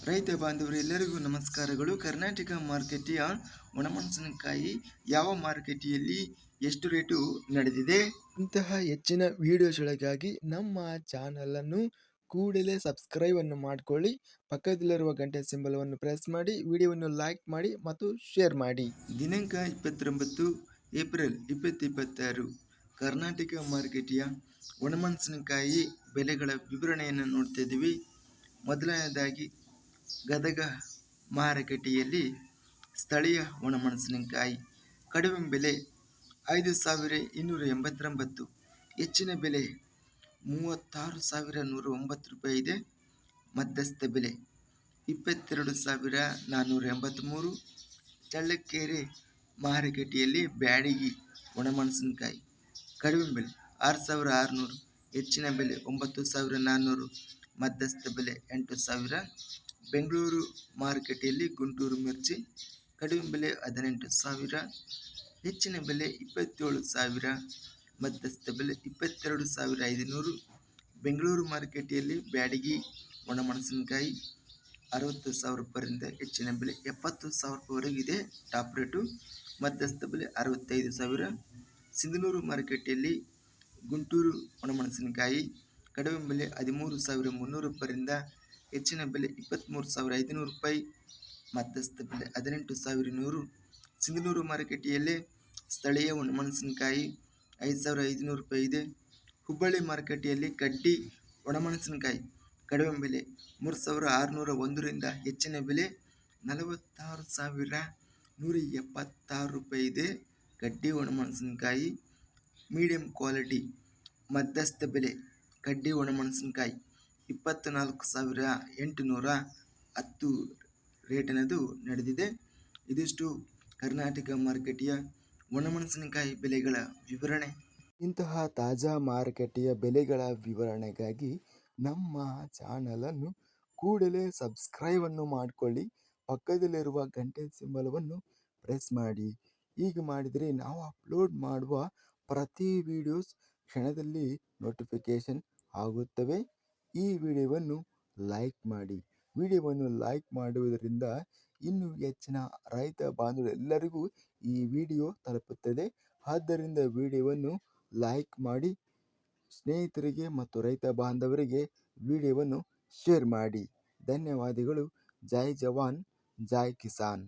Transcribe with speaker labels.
Speaker 1: ರೈತ ಬಾಂಧವರೆಲ್ಲರಿಗೂ ನಮಸ್ಕಾರಗಳು. ಕರ್ನಾಟಕ ಮಾರುಕಟ್ಟೆಯ ಒಣಮೆಣಸಿನಕಾಯಿ ಯಾವ ಮಾರುಕಟ್ಟೆಯಲ್ಲಿ ಎಷ್ಟು ರೇಟು ನಡೆದಿದೆ? ಇಂತಹ ಹೆಚ್ಚಿನ ವಿಡಿಯೋಸ್ಗಳಿಗಾಗಿ ನಮ್ಮ ಚಾನಲನ್ನು ಕೂಡಲೇ ಸಬ್ಸ್ಕ್ರೈಬ್ ಅನ್ನು ಮಾಡಿಕೊಳ್ಳಿ. ಪಕ್ಕದಲ್ಲಿರುವ ಗಂಟೆ ಸಿಂಬಲವನ್ನು ಪ್ರೆಸ್ ಮಾಡಿ, ವಿಡಿಯೋವನ್ನು ಲೈಕ್ ಮಾಡಿ ಮತ್ತು ಶೇರ್ ಮಾಡಿ. ದಿನಾಂಕ 29 ಏಪ್ರಿಲ್ 2026 ಕರ್ನಾಟಕ ಮಾರುಕಟ್ಟೆಯ ಒಣಮೆಣಸಿನಕಾಯಿ ಬೆಲೆಗಳ ವಿವರಣೆಯನ್ನು ನೋಡ್ತಾ ಇದ್ದೀವಿ. ಮೊದಲನೇದಾಗಿ ಗದಗ ಮಾರುಕಟ್ಟೆಯಲ್ಲಿ ಸ್ಥಳೀಯ ಒಣಮೆಣಸಿನಕಾಯಿ ಕಡಿಮೆ ಬೆಲೆ 5,289, ಹೆಚ್ಚಿನ ಬೆಲೆ 36,109 ಇದೆ. ಮಧ್ಯಸ್ಥ ಬೆಲೆ 22,483. ಚಳ್ಳಕೆರೆ ಮಾರುಕಟ್ಟೆಯಲ್ಲಿ ಬ್ಯಾಡಗಿ ಒಣಮೆಣಸಿನಕಾಯಿ ಕಡಿಮೆ ಬೆಲೆ 6,600, ಹೆಚ್ಚಿನ ಬೆಲೆ 9,400, ಮಧ್ಯಸ್ಥ ಬೆಲೆ 8,000. ಬೆಂಗಳೂರು ಮಾರುಕಟ್ಟೆಯಲ್ಲಿ ಗುಂಟೂರು ಮಿರ್ಚಿ ಕಡಿಮೆ ಬೆಲೆ 18,000, ಹೆಚ್ಚಿನ ಬೆಲೆ 27,000, ಮಧ್ಯಸ್ಥ ಬೆಲೆ 22,500. ಬೆಂಗಳೂರು ಮಾರುಕಟ್ಟೆಯಲ್ಲಿ ಬ್ಯಾಡಗಿ ಒಣಮೆಣಸಿನಕಾಯಿ 60,000 ರೂಪಾಯಿಯಿಂದ ಹೆಚ್ಚಿನ ಬೆಲೆ 70,000 ರೂಪಾಯಿವರೆಗಿದೆ ಟಾಪ್ ರೇಟು. ಮಧ್ಯಸ್ಥ ಬೆಲೆ 65,000. ಸಿಂಧನೂರು ಮಾರುಕಟ್ಟೆಯಲ್ಲಿ ಗುಂಟೂರು ಒಣಮೆಣಸಿನಕಾಯಿ ಕಡಿಮೆ ಬೆಲೆ 13,300 ರೂಪಾಯಿಯಿಂದ ಹೆಚ್ಚಿನ ಬೆಲೆ 23,500 ರೂಪಾಯಿ, ಮಧ್ಯಸ್ಥ ಬೆಲೆ 18,100. ಸಿಂಧನೂರು ಮಾರುಕಟ್ಟೆಯಲ್ಲೇ ಸ್ಥಳೀಯ ಒಣಮೆಣಸಿನಕಾಯಿ 5,500 ರೂಪಾಯಿ ಇದೆ. ಹುಬ್ಬಳ್ಳಿ ಮಾರುಕಟ್ಟೆಯಲ್ಲಿ ಕಡ್ಡಿ ಒಣಮೆಣಸಿನಕಾಯಿ ಕಡಿಮೆ ಬೆಲೆ 3,601ರಿಂದ ಹೆಚ್ಚಿನ ಬೆಲೆ 46,176 ರೂಪಾಯಿ ಇದೆ. ಕಡ್ಡಿ ಒಣಮೆಣಸಿನಕಾಯಿ ಮೀಡಿಯಂ ಕ್ವಾಲಿಟಿ ಮಧ್ಯಸ್ಥ ಬೆಲೆ ಕಡ್ಡಿ ಒಣಮೆಣಸಿನಕಾಯಿ 24,810 ರೇಟಿನದು ನಡೆದಿದೆ. ಇದಿಷ್ಟು ಕರ್ನಾಟಕ ಮಾರುಕಟ್ಟೆಯ ಒಣಮೆಣಸಿನಕಾಯಿ ಬೆಲೆಗಳ ವಿವರಣೆ. ಇಂತಹ ತಾಜಾ ಮಾರುಕಟ್ಟೆಯ ಬೆಲೆಗಳ ವಿವರಣೆಗಾಗಿ ನಮ್ಮ ಚಾನಲನ್ನು ಕೂಡಲೇ ಸಬ್ಸ್ಕ್ರೈಬ್ ಅನ್ನು ಮಾಡಿಕೊಳ್ಳಿ. ಪಕ್ಕದಲ್ಲಿರುವ ಗಂಟೆ ಸಿಂಬಲವನ್ನು ಪ್ರೆಸ್ ಮಾಡಿ. ಹೀಗೆ ಮಾಡಿದರೆ ನಾವು ಅಪ್ಲೋಡ್ ಮಾಡುವ ಪ್ರತಿ ವಿಡಿಯೋಸ್ ಕ್ಷಣದಲ್ಲಿ ನೋಟಿಫಿಕೇಶನ್ ಆಗುತ್ತವೆ. ಈ ವಿಡಿಯೋವನ್ನು ಲೈಕ್ ಮಾಡಿ. ವಿಡಿಯೋವನ್ನು ಲೈಕ್ ಮಾಡುವುದರಿಂದ ಇನ್ನೂ ಹೆಚ್ಚಿನ ರೈತ ಬಾಂಧವರೆಲ್ಲರಿಗೂ ಈ ವಿಡಿಯೋ ತಲುಪುತ್ತದೆ. ಆದ್ದರಿಂದ ವಿಡಿಯೋವನ್ನು ಲೈಕ್ ಮಾಡಿ, ಸ್ನೇಹಿತರಿಗೆ ಮತ್ತು ರೈತ ಬಾಂಧವರಿಗೆ ವಿಡಿಯೋವನ್ನು ಶೇರ್ ಮಾಡಿ. ಧನ್ಯವಾದಗಳು. ಜೈ ಜವಾನ್, ಜೈ ಕಿಸಾನ್.